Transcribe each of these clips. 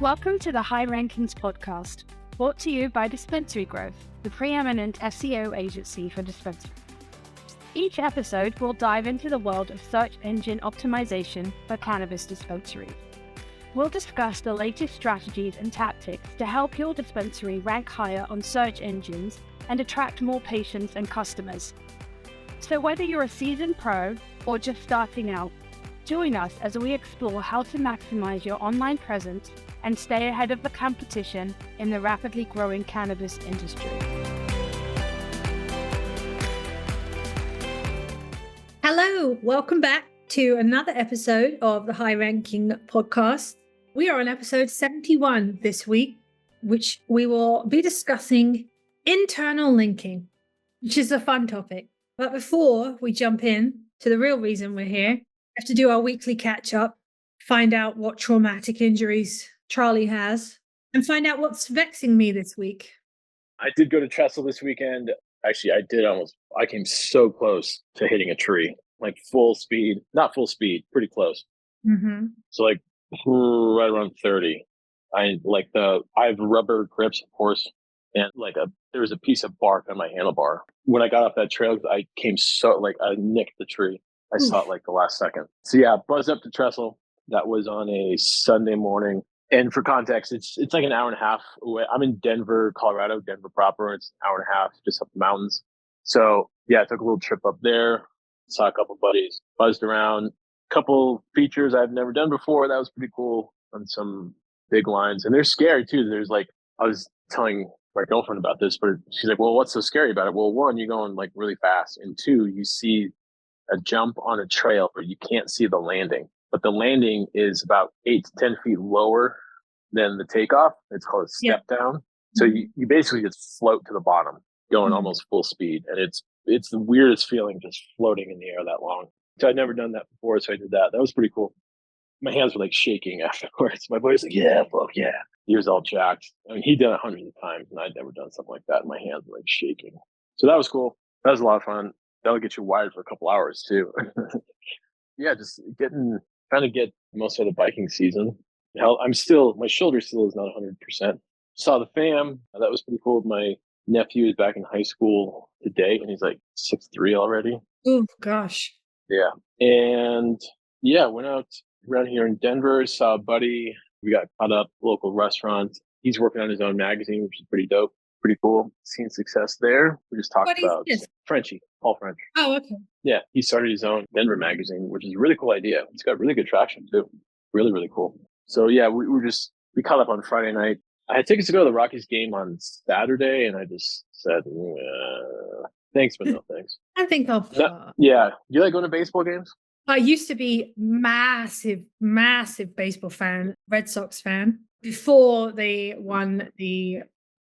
Welcome to the High Rankings podcast, brought to you by Dispensary-Growth, the preeminent SEO agency for dispensaries. Each episode will dive into the world of search engine optimization for cannabis dispensaries. We'll discuss the latest strategies and tactics to help your dispensary rank higher on search engines and attract more patients and customers. So whether you're a seasoned pro or just starting out, join us as we explore how to maximize your online presence and stay ahead of the competition in the rapidly growing cannabis industry. Hello, welcome back to another episode of the High Ranking podcast. We are on episode 71 this week, which we will be discussing internal linking, which is a fun topic. But before we jump in to the real reason we're here, we have to do our weekly catch up, find out what traumatic injuries Charlie has, and find out what's vexing me this week. I did go to Trestle this weekend. Actually, I came so close to hitting a tree, like full speed, not full speed, pretty close. Mm-hmm. So like right around 30. I have rubber grips, of course, and there was a piece of bark on my handlebar. When I got off that trail, I nicked the tree. I saw it like the last second. So yeah, buzzed up to Trestle. That was on a Sunday morning. And for context, it's like an hour and a half away. I'm in Denver, Colorado, Denver proper. It's an hour and a half just up the mountains. So yeah, I took a little trip up there, saw a couple buddies, buzzed around, couple features I've never done before. That was pretty cool on some big lines. And they're scary too. I was telling my girlfriend about this, but she's like, well, what's so scary about it? Well, one, you're going like really fast. And two, you see a jump on a trail, but you can't see the landing. But the landing is about 8 to 10 feet lower than the takeoff. It's called a step down. So you basically just float to the bottom, going almost full speed. And it's the weirdest feeling just floating in the air that long. So I'd never done that before, so I did that. That was pretty cool. My hands were like shaking afterwards. My boy's like, yeah, fuck yeah. He was all jacked. I mean, he'd done it hundreds of times, and I'd never done something like that. My hands were like shaking. So that was cool. That was a lot of fun. That'll get you wired for a couple hours too. Yeah, just trying to get most of the biking season. Hell, my shoulder still is not 100%. Saw the fam. That was pretty cool. My nephew is back in high school today, and he's like 6'3" already. Oh, gosh. Yeah. And yeah, went out around here in Denver, saw a buddy. We got caught up local restaurant. He's working on his own magazine, which is pretty dope. Pretty cool. Seen success there. We just talked about Frenchie, Paul French. Oh, okay. Yeah, he started his own Denver magazine, which is a really cool idea. It's got really good traction too. Really, really cool. So yeah, we caught up on Friday night. I had tickets to go to the Rockies game on Saturday, and I just said, thanks, but no thanks. I think yeah. You like going to baseball games? I used to be massive baseball fan, Red Sox fan, before they won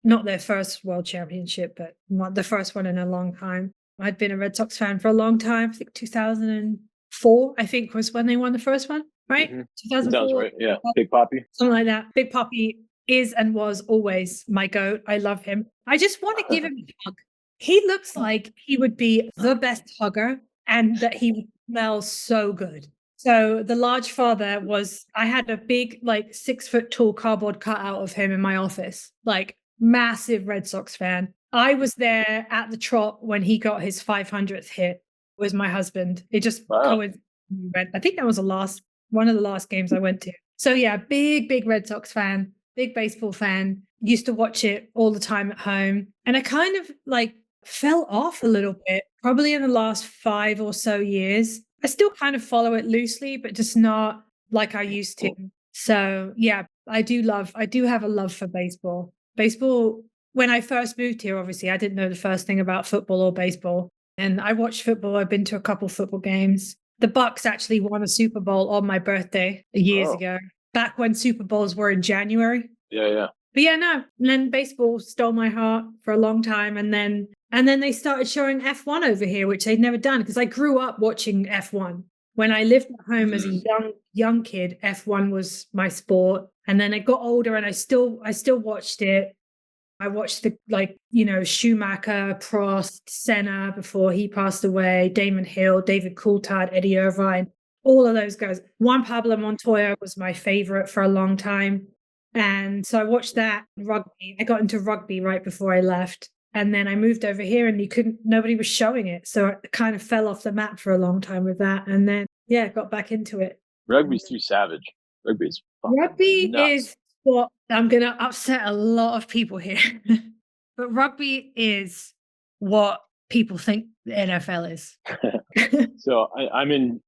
not their first world championship, but not the first one in a long time. I'd been a Red Sox fan for a long time. I think 2004, I think, was when they won the first one, right? Mm-hmm. 2004. Sounds right. Yeah. Big Papi. Something like that. Big Papi is and was always my goat. I love him. I just want to give him a hug. He looks like he would be the best hugger and that he would smell so good. So the large father I had a big, 6 foot tall cardboard cutout of him in my office, massive Red Sox fan. I was there at the trot when he got his 500th hit with my husband. It just coincided. I think that was one of the last games I went to. So yeah, big Red Sox fan, big baseball fan. Used to watch it all the time at home. And I kind of fell off a little bit, probably in the last 5 or so years. I still kind of follow it loosely, but just not like I used to. So yeah, I do have a love for baseball. Baseball, when I first moved here, obviously, I didn't know the first thing about football or baseball. And I watched football. I've been to a couple football games. The Bucks actually won a Super Bowl on my birthday years ago, back when Super Bowls were in January. Yeah. But yeah, no. And then baseball stole my heart for a long time. And then they started showing F1 over here, which they'd never done, because I grew up watching F1. When I lived at home as a young kid, F1 was my sport. And then I got older and I still watched it. I watched Schumacher, Prost, Senna before he passed away, Damon Hill, David Coulthard, Eddie Irvine, all of those guys. Juan Pablo Montoya was my favorite for a long time. And so I watched that rugby. I got into rugby right before I left. And then I moved over here and nobody was showing it. So I kind of fell off the map for a long time with that. And then, yeah, got back into it. Rugby's too savage. Rugby's Rugby nuts. is what I'm going to upset a lot of people here. But rugby is what people think the NFL is. So I'm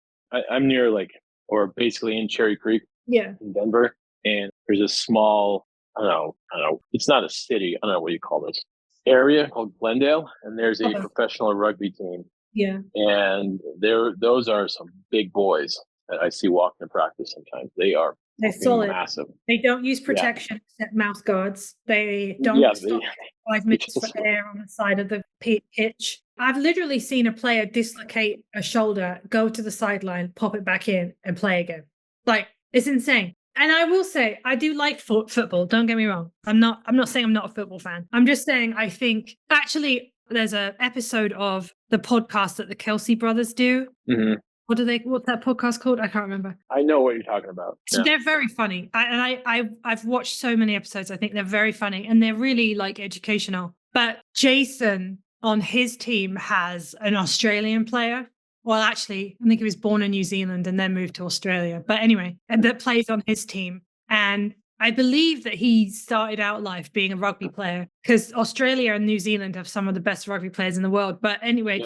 near or basically in Cherry Creek Yeah. in Denver. And there's a small, I don't know, it's not a city. I don't know what you call this area called Glendale. And there's a professional rugby team. Yeah. And those are some big boys that I see walking in practice sometimes. They're solid. massive. They don't use protection except mouth guards. They don't stop 5 minutes for air on the side of the pitch. I've literally seen a player dislocate a shoulder, go to the sideline, pop it back in, and play again. Like, it's insane. And I will say, I do like football. Don't get me wrong. I'm not saying I'm not a football fan. I'm just saying I think actually there's an episode of the podcast that the Kelsey brothers do. Mm-hmm. What's that podcast called? I can't remember. I know what you're talking about. So they're very funny. I've watched so many episodes. I think they're very funny and they're really like educational. But Jason on his team has an Australian player. Well, actually, I think he was born in New Zealand and then moved to Australia. But anyway, and that plays on his team. And I believe that he started out life being a rugby player because Australia and New Zealand have some of the best rugby players in the world. But anyway,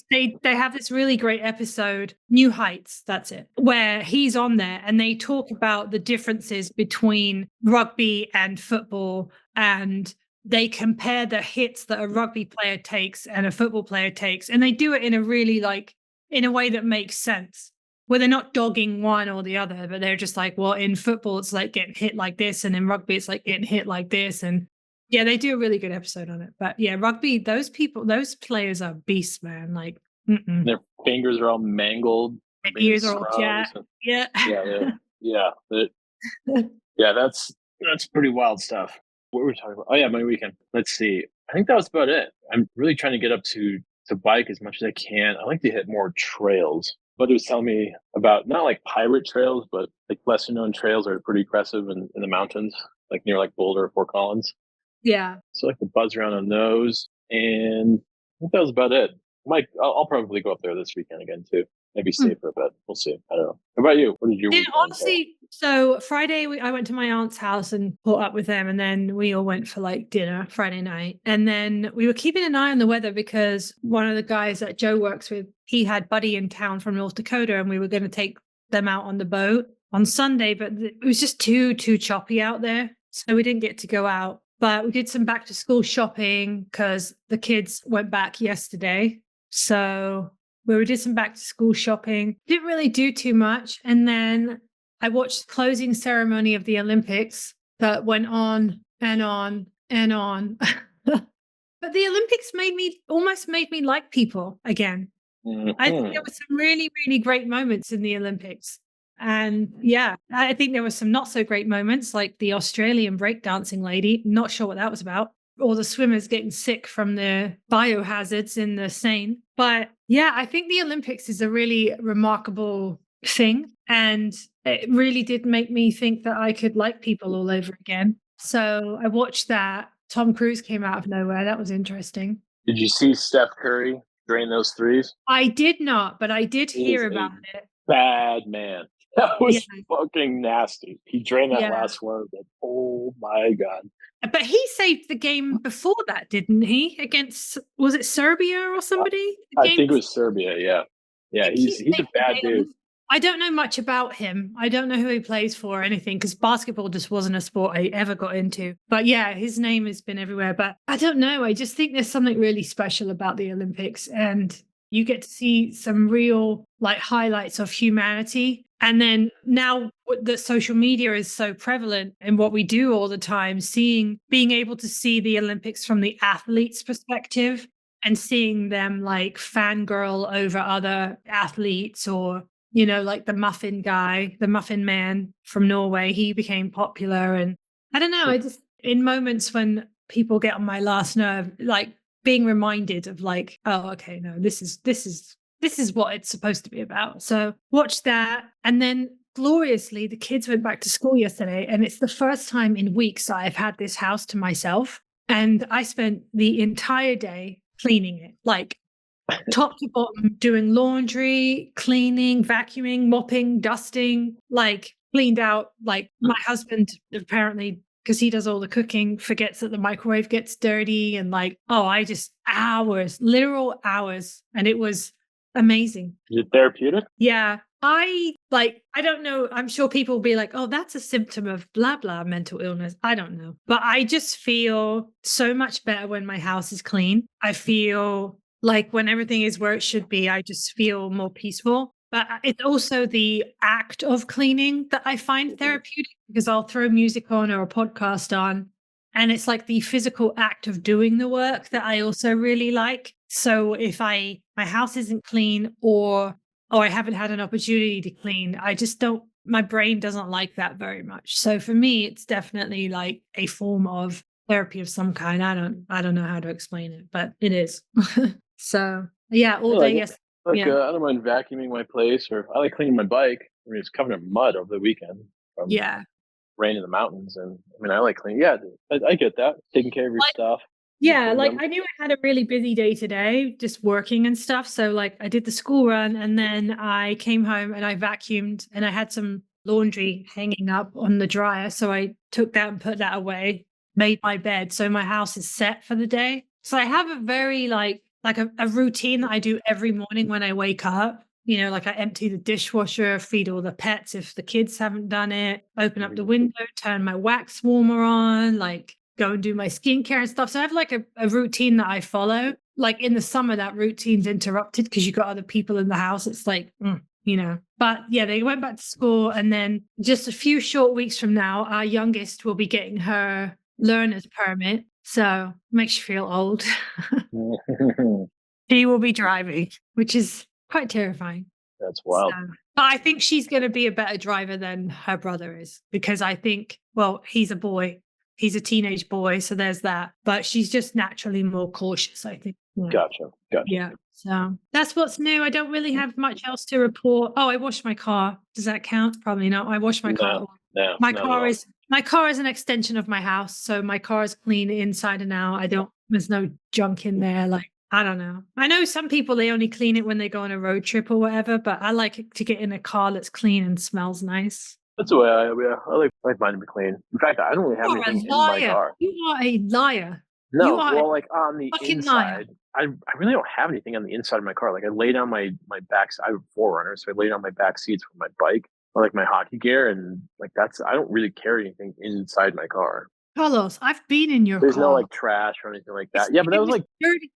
they have this really great episode, New Heights, that's it, where he's on there and they talk about the differences between rugby and football, and they compare the hits that a rugby player takes and a football player takes. And they do it in a really in a way that makes sense, where they're not dogging one or the other, but they're just like, well, in football, it's like getting hit like this. And in rugby, it's like getting hit like this. And yeah, they do a really good episode on it. But yeah, rugby, those players are beasts, man. Like, their fingers are all mangled. Their ears are all jacked. Yeah. Yeah. That's pretty wild stuff. What were we talking about? Oh yeah, my weekend. Let's see. I think that was about it. I'm really trying to get up to bike as much as I can. I like to hit more trails. But it was telling me about not like pirate trails, but like lesser known trails are pretty aggressive in the mountains, like near like Boulder or Fort Collins. Yeah. So I like to buzz around on those. And I think that was about it. I'll probably go up there this weekend again too. Maybe stay for a bit. We'll see. I don't know. How about you? What did you do? Honestly, so Friday I went to my aunt's house and caught up with them, and then we all went for like dinner Friday night. And then we were keeping an eye on the weather because one of the guys that Joe works with, he had Buddy in town from North Dakota, and we were going to take them out on the boat on Sunday, but it was just too choppy out there, so we didn't get to go out. But we did some back to school shopping because the kids went back yesterday. So we did some back to school shopping. Didn't really do too much. And then I watched the closing ceremony of the Olympics that went on and on and on. But the Olympics almost made me like people again. Mm-hmm. I think there were some really, really great moments in the Olympics. And yeah, I think there were some not so great moments, like the Australian breakdancing lady. Not sure what that was about. Or the swimmers getting sick from the biohazards in the Seine. But yeah, I think the Olympics is a really remarkable thing. And it really did make me think that I could like people all over again. So I watched that. Tom Cruise came out of nowhere. That was interesting. Did you see Steph Curry drain those threes? I did not, but I did hear about it. Bad man. That was fucking nasty. He drained that last one. Oh my God. But he saved the game before that, didn't he? Against, was it Serbia or somebody? I think it was Serbia, yeah. Yeah, he's a bad dude. I don't know much about him. I don't know who he plays for or anything because basketball just wasn't a sport I ever got into. But yeah, his name has been everywhere. But I don't know. I just think there's something really special about the Olympics, and you get to see some real like highlights of humanity. And then now that social media is so prevalent in what we do all the time, being able to see the Olympics from the athlete's perspective and seeing them like fangirl over other athletes, or, you know, like the muffin guy, the muffin man from Norway, he became popular. And I don't know, I just, in moments when people get on my last nerve, like being reminded of like, oh, okay, no, this is what it's supposed to be about. So watch that. And then gloriously, the kids went back to school yesterday, and it's the first time in weeks that I've had this house to myself. And I spent the entire day cleaning it, like top to bottom, doing laundry, cleaning, vacuuming, mopping, dusting, like cleaned out. Like my husband apparently, because he does all the cooking, forgets that the microwave gets dirty, and like, oh, I just hours, literal hours. And it was amazing. Is it therapeutic? Yeah. I don't know. I'm sure people will be like, oh, that's a symptom of blah, blah, mental illness. I don't know. But I just feel so much better when my house is clean. I feel like when everything is where it should be, I just feel more peaceful. But it's also the act of cleaning that I find therapeutic, because I'll throw music on or a podcast on, and it's like the physical act of doing the work that I also really like. So if my house isn't clean, or I haven't had an opportunity to clean, I just don't, my brain doesn't like that very much. So for me, it's definitely like a form of therapy of some kind. I don't know how to explain it, but it is. So yeah, all day. Yes. Like, Yeah. I don't mind vacuuming my place, or I like cleaning my bike. I mean, it's covered in mud over the weekend from rain in the mountains. And I mean, I like cleaning. Yeah, I get that. Taking care of your stuff. Yeah, like I knew I had a really busy day today, just working and stuff. So like I did the school run, and then I came home and I vacuumed, and I had some laundry hanging up on the dryer. So I took that and put that away, made my bed. So my house is set for the day. So I have a very like a routine that I do every morning when I wake up. You know, like I empty the dishwasher, feed all the pets if the kids haven't done it, open up the window, turn my wax warmer on, like go and do my skincare and stuff. So I have like a routine that I follow. Like in the summer, that routine's interrupted because you've got other people in the house. It's like, you know, but yeah, they went back to school. And then just a few short weeks from now, our youngest will be getting her learner's permit. So makes you feel old. She will be driving, which is quite terrifying. That's wild. So, but I think she's going to be a better driver than her brother is, because I think, well, he's a boy. He's a teenage boy, so there's that. But she's just naturally more cautious, I think. Yeah. Gotcha. Yeah. So that's what's new. I don't really have much else to report. Oh, I washed my car. Does that count? Probably not. I washed my car. No. My car is an extension of my house, so my car is clean inside and out. There's no junk in there. Like, I don't know. I know some people, they only clean it when they go on a road trip or whatever, but I like it to get in a car that's clean and smells nice. That's the way I like mine to be clean. In fact, I don't really have anything in my car. You are a liar. No, well, like on the inside, liar. I really don't have anything on the inside of my car. Like I lay down my back. I have a 4Runner, so I lay down my back seats for my bike, or like my hockey gear, and like I don't really carry anything inside my car. Carlos, I've been in your There's car. no like trash or anything like that. Yeah, but that was like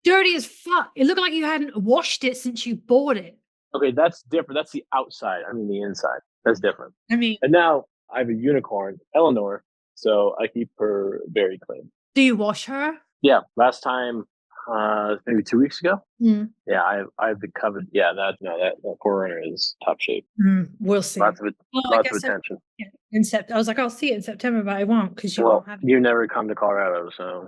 dirty as fuck. It looked like you hadn't washed it since you bought it. Okay, that's different. That's the outside. I mean the inside. That's different. I mean, and now I have a unicorn, Eleanor, so I keep her very clean. Do you wash her? Yeah, last time, maybe 2 weeks ago. Mm. Yeah, I've been covered. Yeah, that 4Runner is top shape. We'll see. Lots of attention. I was like, I'll see it in September, but I won't because you won't have it. You never come to Colorado, so.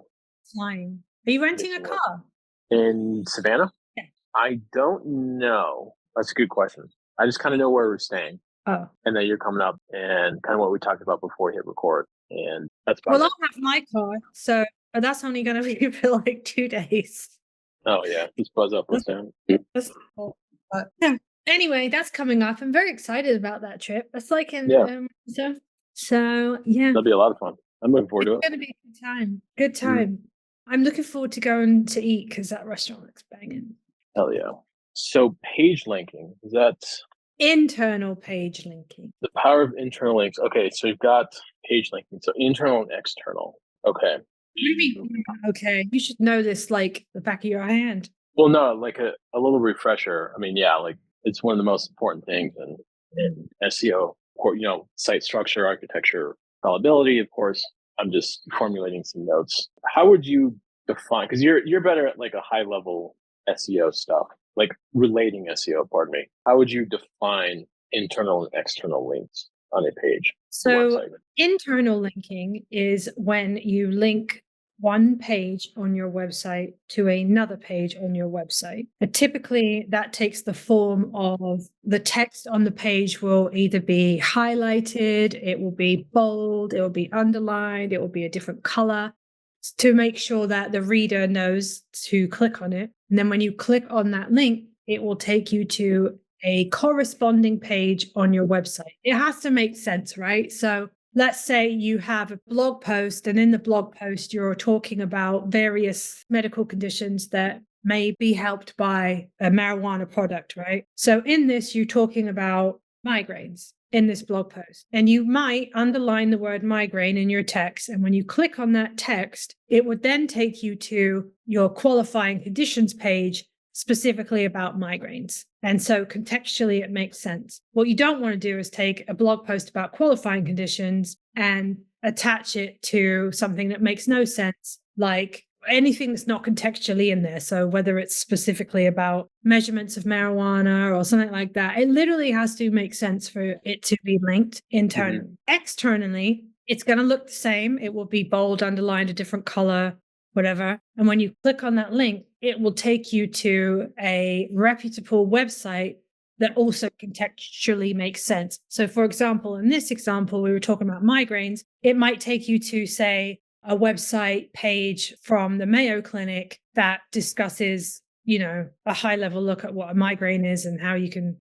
Flying. Are you renting a car? In Savannah? Yeah. I don't know. That's a good question. I just kind of know where we're staying. Oh. And then you're coming up, and kind of what we talked about before we hit record. And that's about it. I'll have my car, so that's only going to be for like 2 days. Oh, yeah. Just buzz up and down. That's cool. Anyway, that's coming up. I'm very excited about that trip. It's like in so yeah. That'll be a lot of fun. I'm looking forward to it. It's going to be a good time. Good time. I'm looking forward to going to eat because that restaurant looks banging. Hell yeah. So page linking, is that internal page linking? The power of internal links. Okay, so you've got page linking. So internal and external. Okay. What do you mean? Okay, you should know this like the back of your hand. Well, no, like a little refresher. I mean, yeah, like it's one of the most important things in SEO. Site structure, architecture, scalability. Of course, I'm just formulating some notes. How would you define? Because you're better at like a high level SEO stuff, like relating SEO. Pardon me. How would you define internal and external links on a page? So internal linking is when you link one page on your website to another page on your website. And typically that takes the form of the text on the page will either be highlighted, it will be bold, it will be underlined, it will be a different color to make sure that the reader knows to click on it. And then when you click on that link, it will take you to a corresponding page on your website. It has to make sense, right? So let's say you have a blog post, and in the blog post, you're talking about various medical conditions that may be helped by a marijuana product, right? So in this, you're talking about migraines in this blog post, and you might underline the word migraine in your text. And when you click on that text, it would then take you to your qualifying conditions page specifically about migraines. And so contextually, it makes sense. What you don't want to do is take a blog post about qualifying conditions and attach it to something that makes no sense, like anything that's not contextually in there. So whether it's specifically about measurements of marijuana or something like that, it literally has to make sense for it to be linked internally. Mm-hmm. Externally, it's going to look the same. It will be bold, underlined, a different color, whatever. And when you click on that link, it will take you to a reputable website that also contextually makes sense. So for example, in this example, we were talking about migraines. It might take you to, say, a website page from the Mayo Clinic that discusses, a high level look at what a migraine is and how you can,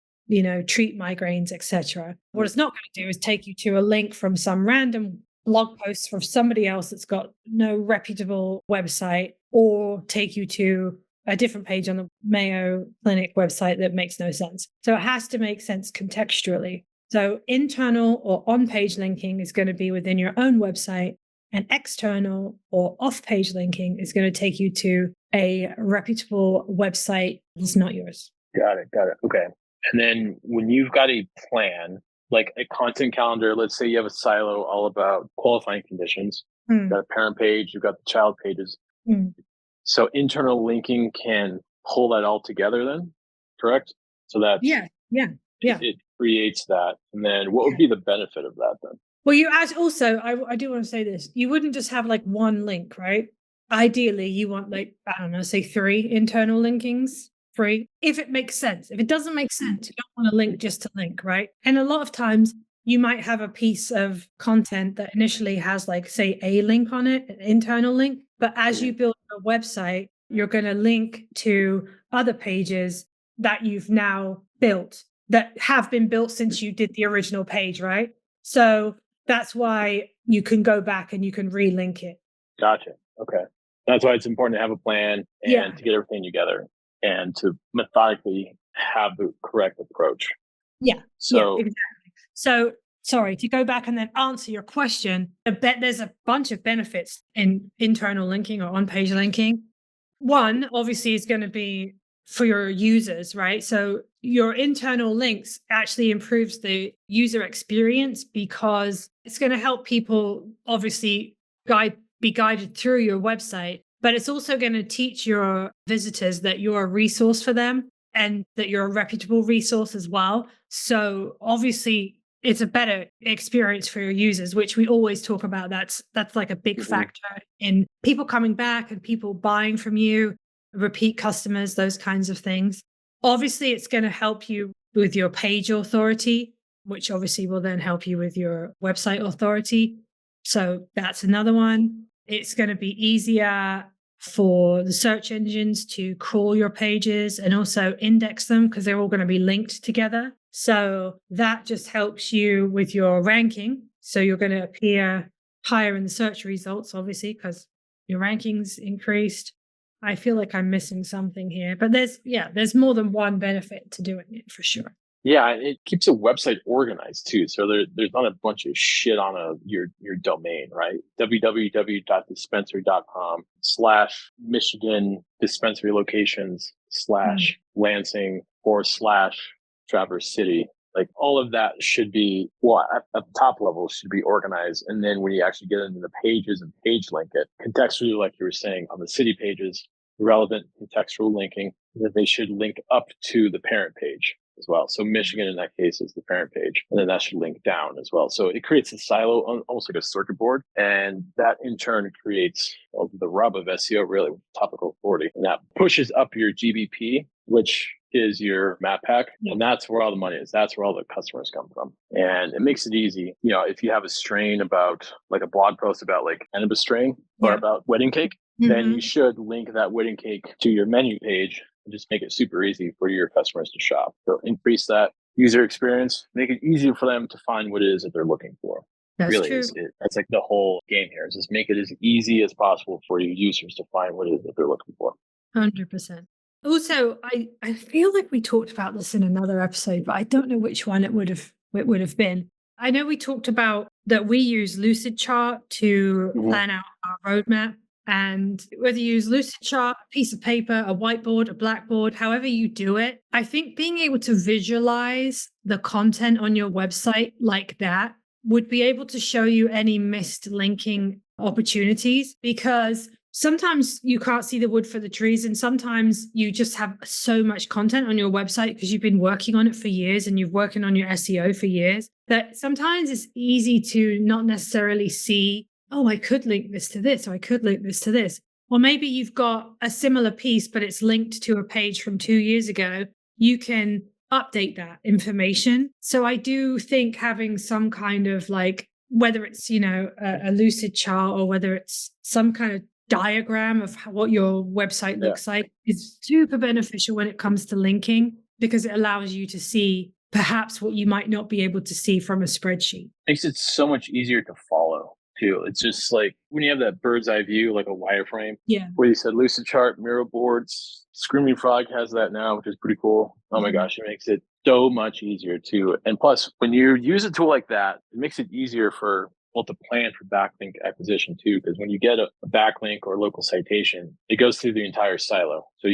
treat migraines, etc. What it's not going to do is take you to a link from some random blog post from somebody else that's got no reputable website, or take you to a different page on the Mayo Clinic website that makes no sense. So it has to make sense contextually. So internal or on-page linking is going to be within your own website, and external or off-page linking is going to take you to a reputable website that's not yours. Got it. Okay. And then when you've got a plan, like a content calendar, let's say you have a silo all about qualifying conditions. You've got a parent page, you've got the child pages. So internal linking can pull that all together then, correct? So that's it creates that. And then what would be the benefit of that then? Well, you add also, I do want to say this, you wouldn't just have like one link, right? Ideally, you want say 3 internal linkings, 3, if it makes sense. If it doesn't make sense, you don't want to link just to link, right? And a lot of times you might have a piece of content that initially has like, say, a link on it, an internal link. But as you build a website, you're going to link to other pages that you've now built, that have been built since you did the original page, right? So that's why you can go back and you can relink it. Gotcha. Okay. That's why it's important to have a plan and to get everything together and to methodically have the correct approach. Yeah. Exactly. So, sorry, to go back and then answer your question, I bet there's a bunch of benefits in internal linking or on-page linking. One, obviously, is going to be for your users, right? So your internal links actually improves the user experience because it's going to help people obviously be guided through your website, but it's also going to teach your visitors that you're a resource for them and that you're a reputable resource as well. So obviously it's a better experience for your users, which we always talk about. That's like a big factor in people coming back and people buying from you, repeat customers, those kinds of things. Obviously, it's going to help you with your page authority, which obviously will then help you with your website authority. So that's another one. It's going to be easier for the search engines to crawl your pages and also index them because they're all going to be linked together. So that just helps you with your ranking. So you're going to appear higher in the search results, obviously, because your rankings increased. I feel like I'm missing something here, but there's more than one benefit to doing it for sure. Yeah, it keeps a website organized too. So there's not a bunch of shit on your domain, right? www.dispensary.com/Michigan dispensary locations /Lansing /Traverse City. Like all of that should be, at the top level should be organized. And then when you actually get into the pages and page link it, contextually, like you were saying, on the city pages, relevant contextual linking, that they should link up to the parent page. as well. So Michigan in that case is the parent page, and then that should link down as well. So it creates a silo, almost like a circuit board, and that in turn creates the rub of SEO, really, with topical authority, and that pushes up your GBP, which is your map pack. And that's where all the money is. That's where all the customers come from. And it makes it easy. If you have a strain about like a blog post about like cannabis strain or about wedding cake, then you should link that wedding cake to your menu page and just make it super easy for your customers to shop. So increase that user experience, make it easier for them to find what it is that they're looking for. That's really true. That's like the whole game here, is just make it as easy as possible for your users to find what it is that they're looking for. 100%. Also, I feel like we talked about this in another episode, but I don't know which one it would have been. I know we talked about that we use Lucidchart to plan out our roadmap. And whether you use Lucidchart, a piece of paper, a whiteboard, a blackboard, however you do it, I think being able to visualize the content on your website like that would be able to show you any missed linking opportunities, because sometimes you can't see the wood for the trees, and sometimes you just have so much content on your website because you've been working on it for years and you've working on your SEO for years, that sometimes it's easy to not necessarily see, oh, I could link this to this, or I could link this to this. Or maybe you've got a similar piece, but it's linked to a page from 2 years ago. You can update that information. So I do think having some kind of like, whether it's, a Lucidchart or whether it's some kind of diagram of what your website looks like is super beneficial when it comes to linking, because it allows you to see perhaps what you might not be able to see from a spreadsheet. Makes it so much easier to follow too. It's just like when you have that bird's eye view, like a wireframe, where you said Lucidchart, Miro boards, Screaming Frog has that now, which is pretty cool. Oh my gosh, it makes it so much easier too. And plus, when you use a tool like that, it makes it easier to plan for backlink acquisition too, because when you get a backlink or local citation, it goes through the entire silo. So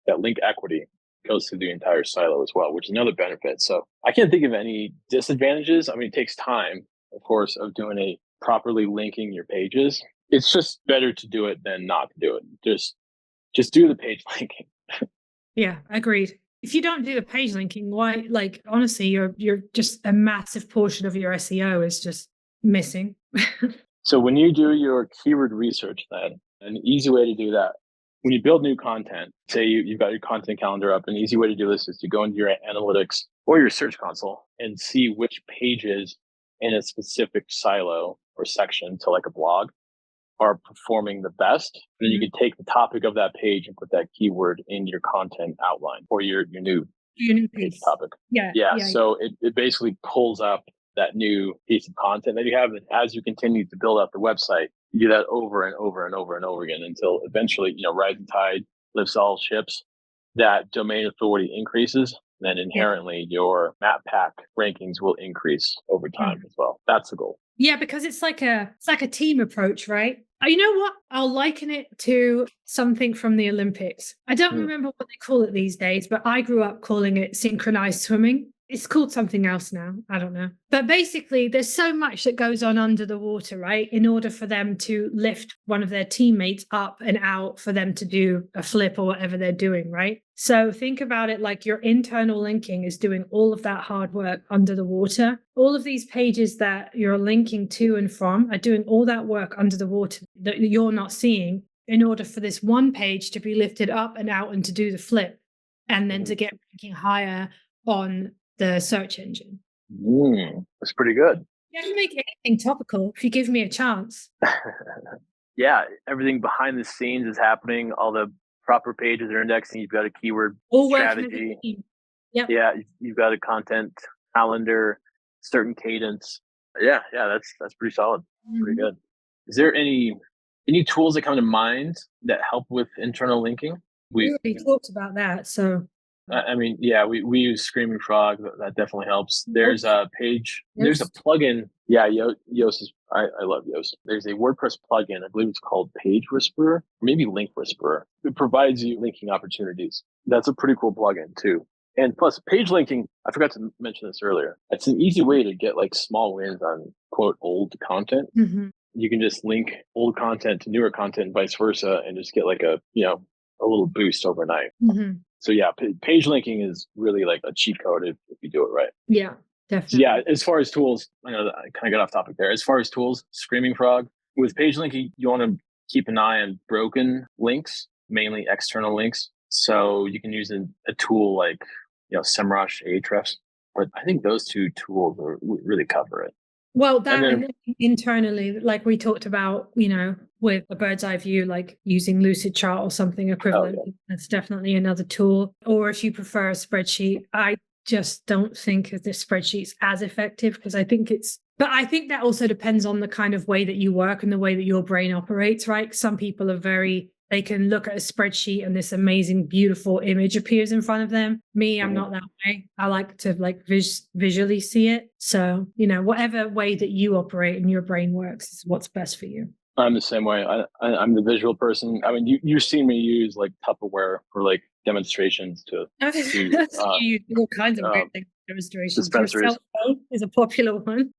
that link equity goes through the entire silo as well, which is another benefit. So I can't think of any disadvantages. I mean, it takes time, of course, of doing properly linking your pages. It's just better to do it than not to do it. Just do the page linking. Yeah, agreed. If you don't do the page linking, why? Like, honestly, you're just a massive portion of your SEO is just missing. So when you do your keyword research, then an easy way to do that, when you build new content, say you've got your content calendar up, an easy way to do this is to go into your analytics or your search console and see which pages in a specific silo or section to like a blog are performing the best. And then you can take the topic of that page and put that keyword in your content outline or your new page topic. So it basically pulls up that new piece of content that you have. And as you continue to build out the website, you do that over and over and over and over again until eventually, rising tide lifts all ships. That domain authority increases. Then inherently your map pack rankings will increase over time as well. That's the goal. Yeah, because it's like a team approach, right? You know what? I'll liken it to something from the Olympics. I don't remember what they call it these days, but I grew up calling it synchronized swimming. It's called something else now. I don't know. But basically, there's so much that goes on under the water, right? In order for them to lift one of their teammates up and out for them to do a flip or whatever they're doing, right? So think about it like your internal linking is doing all of that hard work under the water. All of these pages that you're linking to and from are doing all that work under the water that you're not seeing in order for this one page to be lifted up and out and to do the flip and then to get ranking higher on the search engine. That's pretty good. You can make anything topical if you give me a chance. Yeah, everything behind the scenes is happening. All the proper pages are indexing. You've got a keyword strategy. Yep. Yeah, you've got a content calendar, certain cadence. Yeah, that's pretty solid. Pretty good. Is there any tools that come to mind that help with internal linking? We already talked about that, so. I mean, yeah, we use Screaming Frog. That definitely helps. There's a page. There's a plugin. Yeah, Yoast is. I love Yoast. There's a WordPress plugin. I believe it's called Page Whisperer, or maybe Link Whisperer. It provides you linking opportunities. That's a pretty cool plugin too. And plus, page linking. I forgot to mention this earlier. It's an easy way to get like small wins on quote old content. You can just link old content to newer content and vice versa, and just get like a little boost overnight. So yeah, page linking is really like a cheat code if you do it right. Yeah, So definitely. yeah, as far as tools, I know that I kind of got off topic there. As far as tools, Screaming Frog with page linking, you want to keep an eye on broken links, mainly external links. So you can use a tool like SEMrush, Ahrefs. But I think those two tools really cover it. Well, that And then, and internally, like we talked about, with a bird's eye view, like using Lucid Chart or something equivalent. yeah. That's definitely another tool. Or if you prefer a spreadsheet, I just don't think that this spreadsheet's as effective because but I think that also depends on the kind of way that you work and the way that your brain operates, right? Some people they can look at a spreadsheet and this amazing, beautiful image appears in front of them. Me, I'm not that way. I like to visually see it. So, whatever way that you operate and your brain works is what's best for you. I'm the same way. I'm the visual person. I mean, you've seen me use like Tupperware for like demonstrations to You use all kinds of weird things, demonstrations. Dispensaries. Your cell phone is a popular one.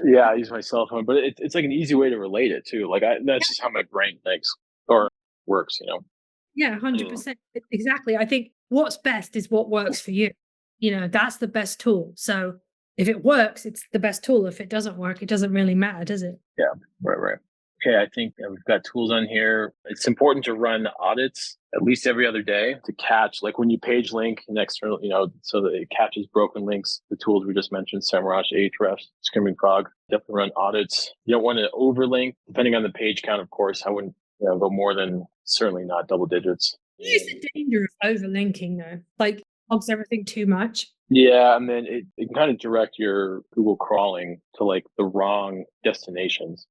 Yeah, I use my cell phone, but it's like an easy way to relate it too. Like that's just how my brain thinks or works, Yeah, 100%. Exactly. I think what's best is what works for you. That's the best tool. So if it works, it's the best tool. If it doesn't work, it doesn't really matter, does it? Yeah, right. Okay, I think we've got tools on here. It's important to run audits at least every other day to catch, like when you page link an external, so that it catches broken links. The tools we just mentioned, SEMrush, Ahrefs, Screaming Frog, definitely run audits. You don't want to overlink, depending on the page count, of course. I wouldn't go more than, certainly not double digits. What is the danger of overlinking though? Like hogs everything too much? Yeah, and then it can kind of direct your Google crawling to like the wrong destinations.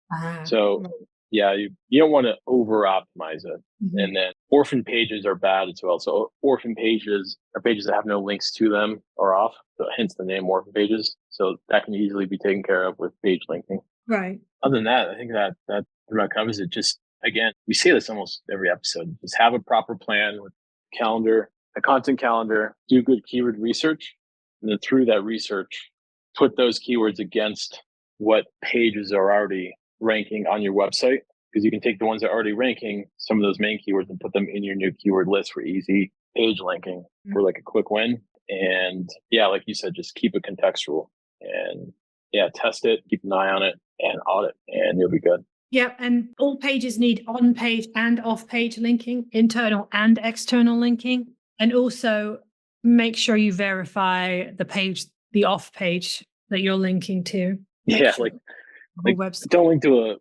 So yeah, you don't want to over optimize it. Mm-hmm. And then orphan pages are bad as well. So orphan pages are pages that have no links to them are off. So hence the name orphan pages. So that can easily be taken care of with page linking. Right. Other than that, I think that about covers it. Just again, we say this almost every episode. Just have a proper plan with calendar, a content calendar, do good keyword research. And then through that research, put those keywords against what pages are already ranking on your website. Because you can take the ones that are already ranking, some of those main keywords, and put them in your new keyword list for easy page linking for like a quick win. And yeah, like you said, just keep it contextual and test it, keep an eye on it and audit, and you'll be good. Yeah, and all pages need on-page and off-page linking, internal and external linking. And also make sure you verify the off-page that you're linking to. Don't link to a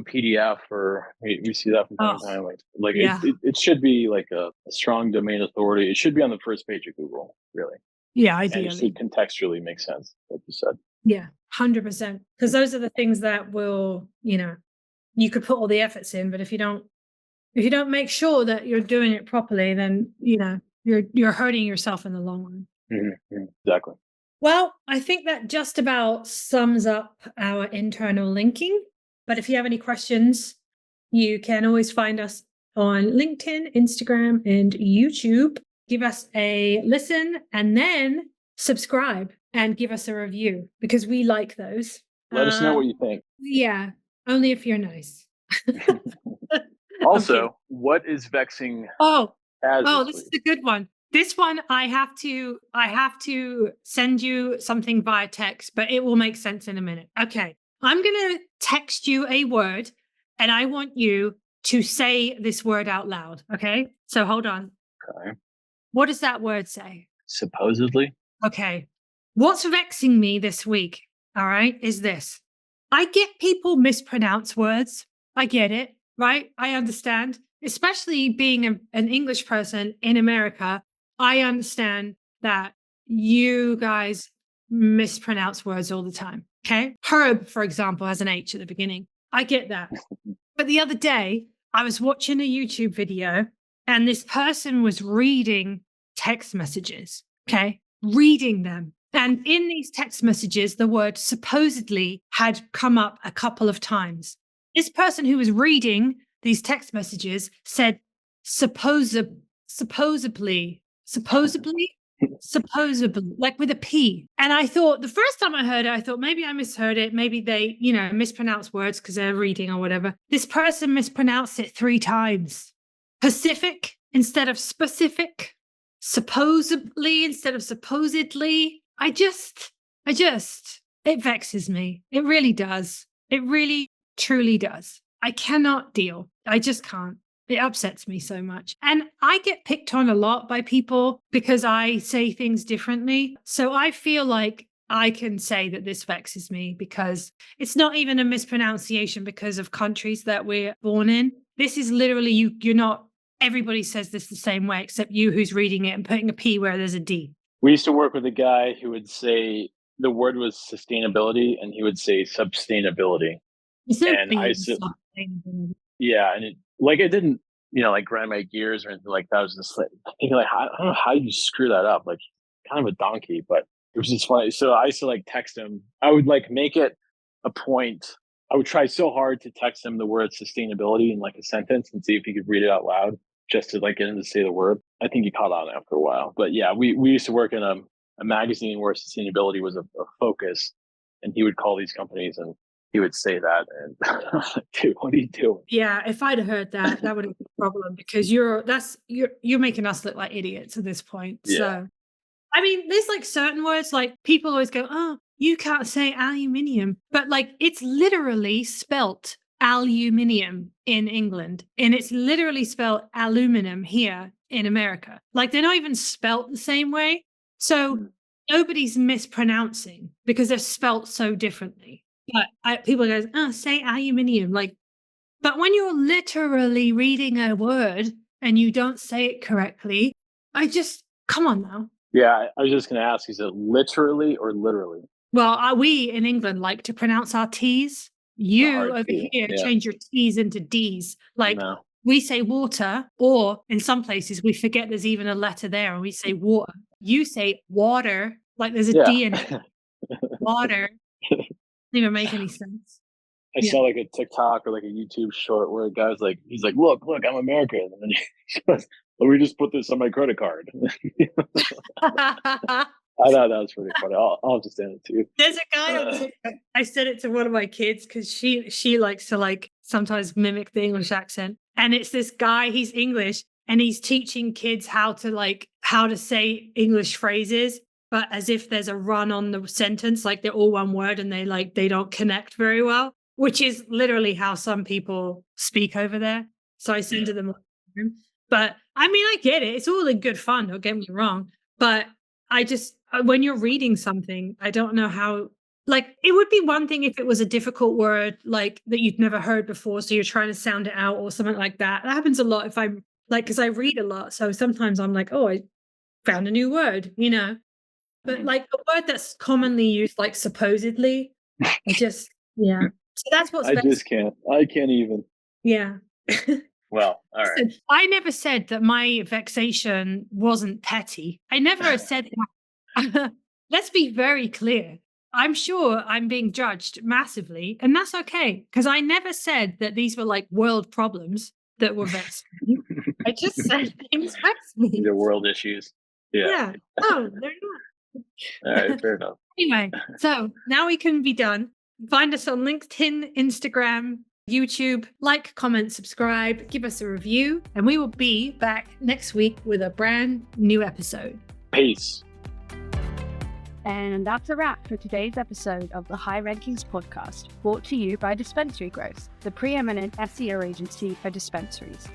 PDF, or we see that from time to time. It should be like a strong domain authority. It should be on the first page of Google, really. Yeah, ideally. And it should contextually make sense, like you said. Yeah, 100%. Because those are the things that will, you could put all the efforts in, but if you don't make sure that you're doing it properly, then you're hurting yourself in the long run. Mm-hmm. Exactly. Well, I think that just about sums up our internal linking. But if you have any questions, you can always find us on LinkedIn, Instagram, and YouTube. Give us a listen and then subscribe and give us a review because we like those. Let us know what you think. Yeah, only if you're nice. Also, what is vexing? This is a good one. This one, I have to send you something via text, but it will make sense in a minute. Okay. I'm going to text you a word and I want you to say this word out loud. Okay. So hold on. Okay. What does that word say? Supposedly. Okay. What's vexing me this week? All right. Is this. I get people mispronounce words. I get it. Right. I understand, especially being an English person in America. I understand that you guys mispronounce words all the time. Okay. Herb, for example, has an H at the beginning. I get that. But the other day, I was watching a YouTube video and this person was reading text messages. Okay. Reading them. And in these text messages, the word supposedly had come up a couple of times. This person who was reading these text messages said supposedly, like with a P. And I thought the first time I heard it, I thought maybe I misheard it. Maybe they, mispronounce words because they're reading or whatever. This person mispronounced it 3 times. Pacific instead of specific. supposedly instead of supposedly. It vexes me. It really does. It really, truly does. I cannot deal. I just can't. It upsets me so much. And I get picked on a lot by people because I say things differently. So I feel like I can say that this vexes me because it's not even a mispronunciation because of countries that we're born in. This is literally you're not, everybody says this the same way except you who's reading it and putting a P where there's a D. We used to work with a guy who would say the word was sustainability and he would say sustainability. And I said, yeah, and it didn't, like grind my gears or anything like that. I was just like thinking, like, I don't know how you screw that up. Like, kind of a donkey, but it was just funny. So I used to like text him. I would like make it a point. I would try so hard to text him the word sustainability in like a sentence and see if he could read it out loud, just to like get him to say the word. I think he caught on after a while. But yeah, we used to work in a magazine where sustainability was a focus, and he would call these companies and he would say that, and dude, what are you doing? Yeah, if I'd heard that, that would have been a problem because you're making us look like idiots at this point. Yeah. So, I mean, there's like certain words, like people always go, "Oh, you can't say aluminium," but like it's literally spelt aluminium in England, and it's literally spelled aluminum here in America. Like they're not even spelt the same way, so nobody's mispronouncing because they're spelt so differently. But people go, "Oh, say aluminium," like, but when you're literally reading a word and you don't say it correctly, come on now. Yeah, I was just going to ask, is it literally or literally? Well, we in England like to pronounce our T's. You over here change your T's into D's. Like we say water, or in some places we forget there's even a letter there and we say water. You say water, like there's a D in it. Water. Doesn't even make any sense. I saw like a TikTok or like a YouTube short where a guy's like, he's like, look, I'm American. And then he goes, let me just put this on my credit card. I thought that was pretty funny. I'll have to send it to you. There's a guy on TikTok. I said it to one of my kids because she likes to like sometimes mimic the English accent. And it's this guy, he's English, and he's teaching kids how to say English phrases, but as if there's a run on the sentence, like they're all one word and they don't connect very well, which is literally how some people speak over there. So I send to them all the time. But I mean, I get it. It's all in good fun. Don't get me wrong. But when you're reading something, I don't know how, like, it would be one thing if it was a difficult word, like that you'd never heard before. So you're trying to sound it out or something like that. That happens a lot if I'm like, because I read a lot. So sometimes I'm like, oh, I found a new word, But like a word that's commonly used, like supposedly, yeah. So that's what's I can't even. Yeah. Well, all right. I never said that my vexation wasn't petty. I never said that. Let's be very clear. I'm sure I'm being judged massively, and that's okay, because I never said that these were like world problems that were vexing me. I just said things vex me. These are world issues. Yeah. Oh, they're not. All right, fair enough. Anyway, so now we can be done. Find us on LinkedIn, Instagram, YouTube. Like, comment, subscribe, give us a review, and we will be back next week with a brand new episode. Peace. And that's a wrap for today's episode of the High Rankings podcast, brought to you by Dispensary-Growth, the preeminent SEO agency for dispensaries.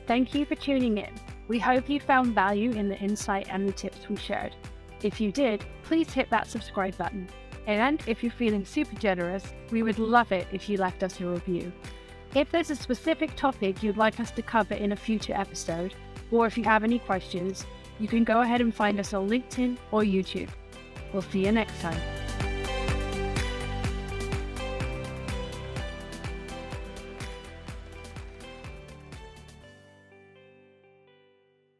Thank you for tuning in. We hope you found value in the insight and the tips we shared. If you did, please hit that subscribe button. And if you're feeling super generous, we would love it if you left us a review. If there's a specific topic you'd like us to cover in a future episode, or if you have any questions, you can go ahead and find us on LinkedIn or YouTube. We'll see you next time.